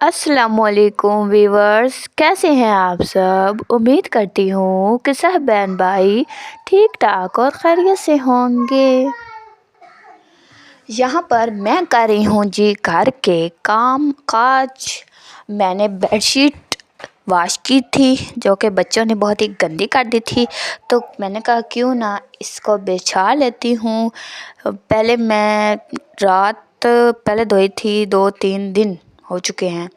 अस्सलामुअलैकुम वीवर्स, कैसे हैं आप सब। उम्मीद करती हूँ कि सब बहन भाई ठीक ठाक और खैरियत से होंगे। यहाँ पर मैं कर रही हूँ जी घर के काम काज। मैंने बेडशीट वॉश की थी जो कि बच्चों ने बहुत ही गंदी कर दी थी, तो मैंने कहा क्यों ना इसको बिछा लेती हूँ। पहले मैं रात पहले धोई थी, 2-3 दिन हो चुके हैं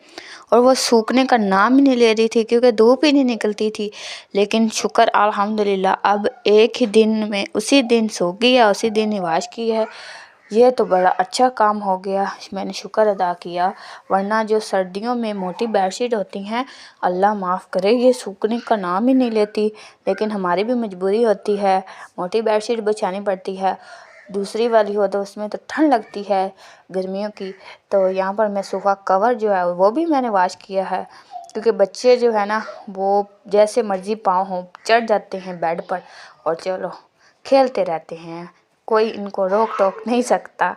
और वो सूखने का नाम ही नहीं ले रही थी क्योंकि धूप ही नहीं निकलती थी। लेकिन शुक्र अल्हम्दुलिल्लाह अब एक ही दिन में उसी दिन सूख गई है, उसी दिन ही वॉश की है। ये तो बड़ा अच्छा काम हो गया, मैंने शुक्र अदा किया। वरना जो सर्दियों में मोटी बेडशीट होती हैं, अल्लाह माफ़ करे, ये सूखने का नाम ही नहीं लेती। लेकिन हमारी भी मजबूरी होती है, मोटी बेडशीट बिछानी पड़ती है। दूसरी वाली हो तो उसमें तो ठंड लगती है गर्मियों की। तो यहाँ पर मैं सोफ़ा कवर जो है वो भी मैंने वॉश किया है, क्योंकि बच्चे जो है ना वो जैसे मर्ज़ी पाँव हों चढ़ जाते हैं बेड पर और चलो खेलते रहते हैं, कोई इनको रोक टोक नहीं सकता।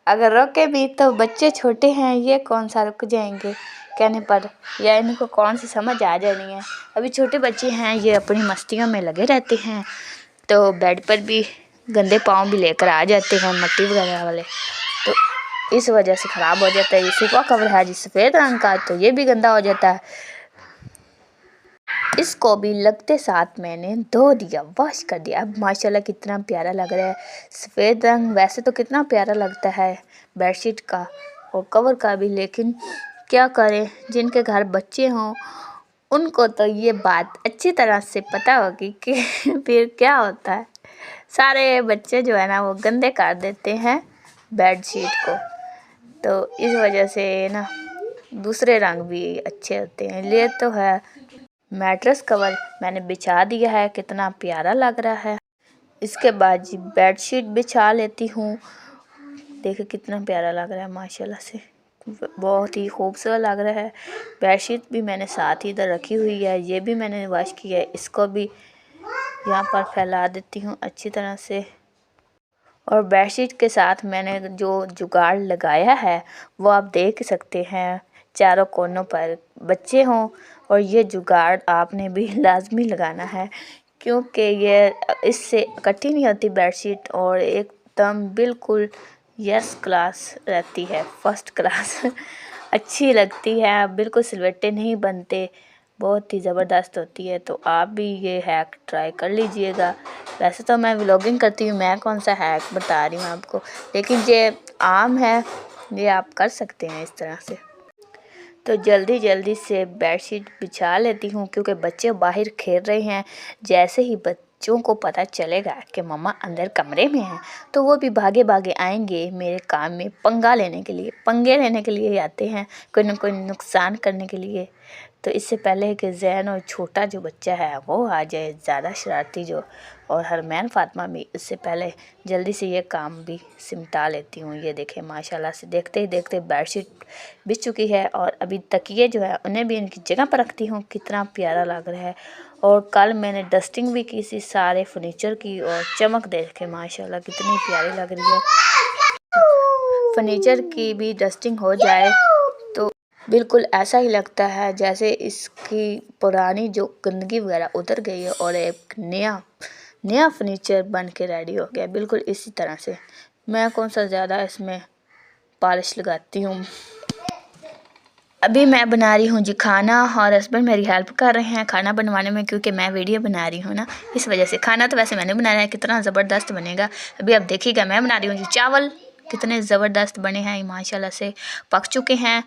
अगर रोके भी तो बच्चे छोटे हैं, ये कौन सा रुक जाएंगे कहने पर, या इनको कौन सी समझ आ जानी है। अभी छोटे बच्चे हैं, ये अपनी मस्तियों में लगे रहते हैं, तो बेड पर भी गंदे पाँव भी लेकर आ जाते हैं मट्टी वगैरह वाले, तो इस वजह से ख़राब हो जाता है। ये सोफ़ा कवर है जी सफ़ेद रंग का, तो ये भी गंदा हो जाता है। इसको भी लगते साथ मैंने धो दिया, वॉश कर दिया। अब माशाल्लाह कितना प्यारा लग रहा है। सफ़ेद रंग वैसे तो कितना प्यारा लगता है बेडशीट का और कवर का भी, लेकिन क्या करें, जिनके घर बच्चे हों उनको तो ये बात अच्छी तरह से पता होगी कि फिर क्या होता है। सारे बच्चे जो है ना वो गंदे कर देते हैं बेडशीट को, तो इस वजह से ना दूसरे रंग भी अच्छे होते हैं। ये तो है मैट्रेस कवर मैंने बिछा दिया है, कितना प्यारा लग रहा है। इसके बाद जी बेडशीट बिछा लेती हूँ। देखिए कितना प्यारा लग रहा है माशाल्लाह से, बहुत ही खूबसूरत लग रहा है। बेडशीट भी मैंने साथ ही इधर रखी हुई है, ये भी मैंने वॉश की है। इसको भी यहाँ पर फैला देती हूँ अच्छी तरह से। और बेडशीट के साथ मैंने जो जुगाड़ लगाया है वो आप देख सकते हैं, चारों कोनों पर बच्चे हों और ये जुगाड़ आपने भी लाजमी लगाना है, क्योंकि ये इससे इकट्ठी नहीं होती बेडशीट और एकदम बिल्कुल यस क्लास रहती है, फर्स्ट क्लास अच्छी लगती है, बिल्कुल सिलवट्टे नहीं बनते, बहुत ही ज़बरदस्त होती है। तो आप भी ये हैक ट्राई कर लीजिएगा। वैसे तो मैं व्लॉगिंग करती हूँ, मैं कौन सा हैक बता रही हूँ आपको, लेकिन ये आम है, ये आप कर सकते हैं इस तरह से। तो जल्दी जल्दी से बेडशीट बिछा लेती हूँ क्योंकि बच्चे बाहर खेल रहे हैं। जैसे ही बच्चों को पता चलेगा कि मम्मा अंदर कमरे में है, तो वो भी भागे भागे आएंगे मेरे काम में पंगे लेने के लिए आते हैं, कोई न कोई नुकसान करने के लिए। तो इससे पहले कि जैन और छोटा जो बच्चा है वो आ जाए ज़्यादा शरारती जो, और हरमैन फ़ातिमा भी, इससे पहले जल्दी से ये काम भी सिमटा लेती हूँ। ये देखें माशाल्लाह से देखते ही देखते बेडशीट बिछ चुकी है और अभी तकिए जो है उन्हें भी इनकी जगह पर रखती हूँ। कितना प्यारा लग रहा है। और कल मैंने डस्टिंग भी की थी सारे फर्नीचर की, और चमक देखे माशाल्लाह कितनी प्यारी लग रही है। फर्नीचर की भी डस्टिंग हो जाए तो बिल्कुल ऐसा ही लगता है जैसे इसकी पुरानी जो गंदगी वगैरह उतर गई है और एक नया फर्नीचर बन के रेडी हो गया, बिल्कुल इसी तरह से। मैं कौन सा ज़्यादा इसमें पॉलिश लगाती हूँ। अभी मैं बना रही हूँ जी खाना, और हस्बैंड मेरी हेल्प कर रहे हैं खाना बनवाने में, क्योंकि मैं वीडियो बना रही हूँ ना, इस वजह से। खाना तो वैसे मैंने बनाया है, कितना ज़बरदस्त बनेगा अभी आप देखिएगा। मैं बना रही हूँ जी चावल, कितने ज़बरदस्त बने हैं माशाल्लाह से, पक चुके हैं।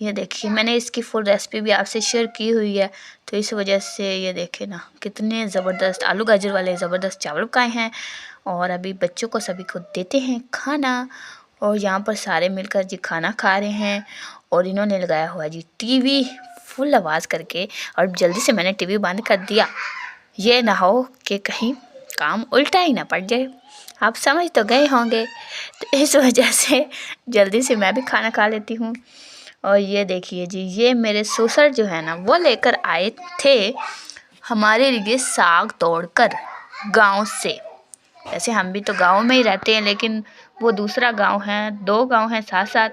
ये देखिए मैंने इसकी फुल रेसिपी भी आपसे शेयर की हुई है, तो इस वजह से ये देखे ना कितने ज़बरदस्त आलू गाजर वाले ज़बरदस्त चावल पकाए हैं। और अभी बच्चों को सभी को देते हैं खाना, और यहाँ पर सारे मिलकर जी खाना खा रहे हैं। और इन्होंने लगाया हुआ जी टीवी फुल आवाज़ करके, और जल्दी से मैंने टीवी बंद कर दिया, ये ना हो कि कहीं काम उल्टा ही ना पड़ जाए। आप समझ तो गए होंगे, तो इस वजह से जल्दी से मैं भी खाना खा लेती हूँ। और ये देखिए जी, ये मेरे ससुर जो है ना वो लेकर आए थे हमारे लिए साग तोड़कर गांव से। वैसे हम भी तो गांव में ही रहते हैं, लेकिन वो दूसरा गांव है, 2 गांव हैं साथ साथ।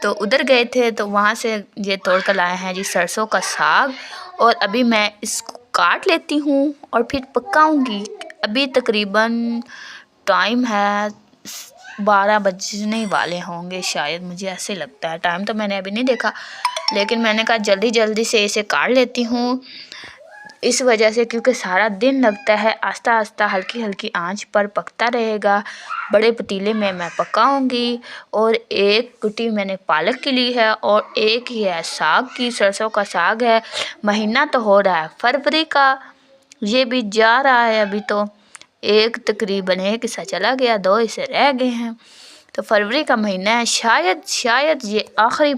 तो उधर गए थे तो वहाँ से ये तोड़ कर लाए हैं जी सरसों का साग। और अभी मैं इसको काट लेती हूँ और फिर पकाऊंगी। अभी तकरीबन टाइम है 12 बजने वाले होंगे शायद, मुझे ऐसे लगता है। टाइम तो मैंने अभी नहीं देखा, लेकिन मैंने कहा जल्दी जल्दी से इसे काट लेती हूँ इस वजह से, क्योंकि सारा दिन लगता है। आस्ता आस्ता हल्की हल्की आंच पर पकता रहेगा। बड़े पतीले में मैं पकाऊंगी। और एक कुटी मैंने पालक की ली है और एक ही है साग की, सरसों का साग है। महीना तो हो रहा है फरवरी का, ये भी जा रहा है अभी तो। एक तकरीबन एक हिस्सा चला गया, 2 हिस्से रह गए हैं। तो फरवरी का महीना है, शायद ये आखिरी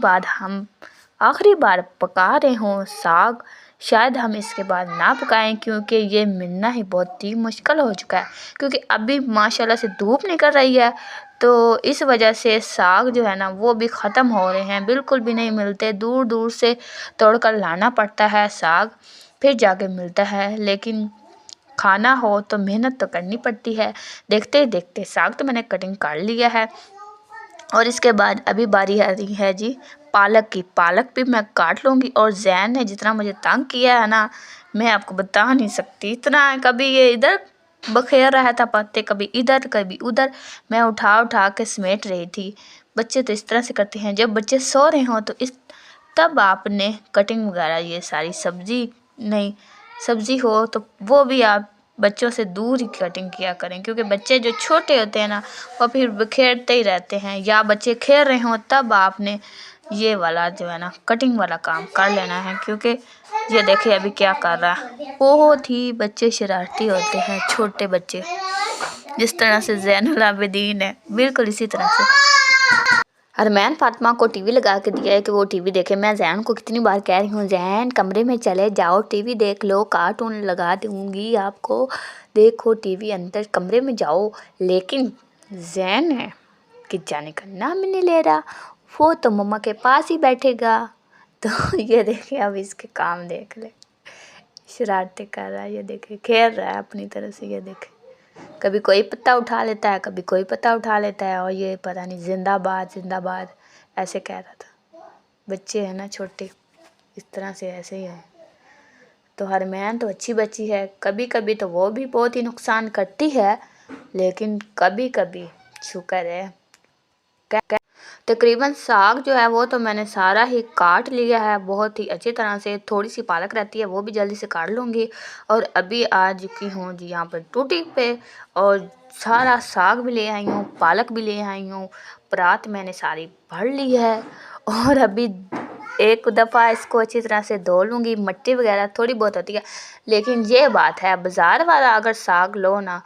बार पका रहे हों साग। शायद हम इसके बाद ना पकाएं, क्योंकि ये मिलना ही बहुत ही मुश्किल हो चुका है। क्योंकि अभी माशाल्लाह से धूप निकल रही है, तो इस वजह से साग जो है ना वो भी ख़त्म हो रहे हैं, बिल्कुल भी नहीं मिलते। दूर दूर से तोड़ कर लाना पड़ता है साग, फिर जाके मिलता है। लेकिन खाना हो तो मेहनत तो करनी पड़ती है। देखते ही देखते साग तो मैंने कटिंग कर लिया है। और इसके बाद अभी बारी आ रही है जी पालक की। पालक भी मैं काट लूँगी। और जैन ने जितना मुझे तंग किया है ना, मैं आपको बता नहीं सकती। इतना कभी ये इधर बखेर रहा था पत्ते, कभी इधर कभी उधर, मैं उठा उठा के समेट रही थी। बच्चे तो इस तरह से करते हैं, जब बच्चे सो रहे हों तो तब आपने कटिंग वगैरह ये सारी सब्ज़ी हो तो वो भी आप बच्चों से दूर ही कटिंग किया करें। क्योंकि बच्चे जो छोटे होते हैं ना वो फिर बिखेरते ही रहते हैं। या बच्चे खेल रहे हों तब आपने ये वाला जो है ना कटिंग वाला काम कर लेना है। क्योंकि ये देखिए अभी क्या कर रहा है। बहुत ही बच्चे शरारती होते हैं, छोटे बच्चे, जिस तरह से ज़ैनुल आबिदीन है बिल्कुल इसी तरह से। अरमान फातिमा को टीवी लगा के दिया है कि वो टीवी देखे। मैं जैन को कितनी बार कह रही हूँ, जैन कमरे में चले जाओ, टीवी देख लो, कार्टून लगा दूँगी आपको, देखो टीवी, अंदर कमरे में जाओ। लेकिन जैन है कि जाने का नाम ही नहीं ले रहा, वो तो मम्मा के पास ही बैठेगा। तो ये देखिए अब इसके काम देख ले, शरारतें कर रहा है, ये देखे खेल रहा है अपनी तरह से। ये देखे कभी कोई पत्ता उठा लेता है, कभी कोई पत्ता उठा लेता है। और ये पता नहीं जिंदाबाद जिंदाबाद ऐसे कह रहा था। बच्चे हैं ना छोटे, इस तरह से ऐसे ही है। तो हरमैन तो अच्छी बच्ची है, कभी कभी तो वो भी बहुत ही नुकसान करती है, लेकिन कभी कभी शुक्र है। तकरीबन साग जो है वो तो मैंने सारा ही काट लिया है बहुत ही अच्छी तरह से। थोड़ी सी पालक रहती है वो भी जल्दी से काट लूँगी। और अभी आ चुकी हूँ जी यहाँ पर टूटी पे, और सारा साग भी ले आई हूँ, पालक भी ले आई हूँ। परात मैंने सारी भर ली है। और अभी एक दफ़ा इसको अच्छी तरह से धो लूँगी। मिट्टी वगैरह थोड़ी बहुत होती है, लेकिन ये बात है बाज़ार वाला अगर साग लो ना,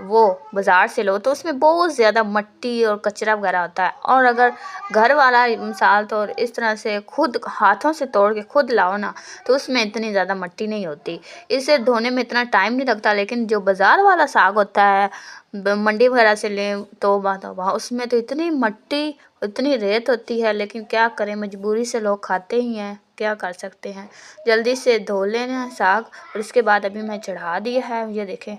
वो बाज़ार से लो तो उसमें बहुत ज़्यादा मिट्टी और कचरा वगैरह होता है। और अगर घर वाला मिसाल तो इस तरह से खुद हाथों से तोड़ के खुद लाओ ना, तो उसमें इतनी ज़्यादा मिट्टी नहीं होती, इसे धोने में इतना टाइम नहीं लगता। लेकिन जो बाज़ार वाला साग होता है, मंडी वगैरह से लें तो वहाँ उसमें तो इतनी मिट्टी, इतनी रेत होती है। लेकिन क्या करें, मजबूरी से लोग खाते ही हैं, क्या कर सकते हैं। जल्दी से धो लेना साग। और इसके बाद अभी मैं चढ़ा दिया है, ये देखें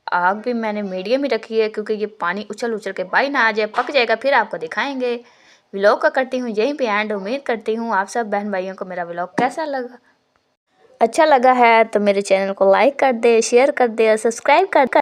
आग भी मैंने मीडियम ही रखी है, क्योंकि ये पानी उछल उछल के बाई ना आ जाए, पक जाएगा फिर आपको दिखाएंगे। व्लॉग का करती हूँ यहीं पे एंड। उम्मीद करती हूँ आप सब बहन भाइयों को मेरा व्लॉग कैसा लगा। अच्छा लगा है तो मेरे चैनल को लाइक कर दे, शेयर कर दे और सब्सक्राइब कर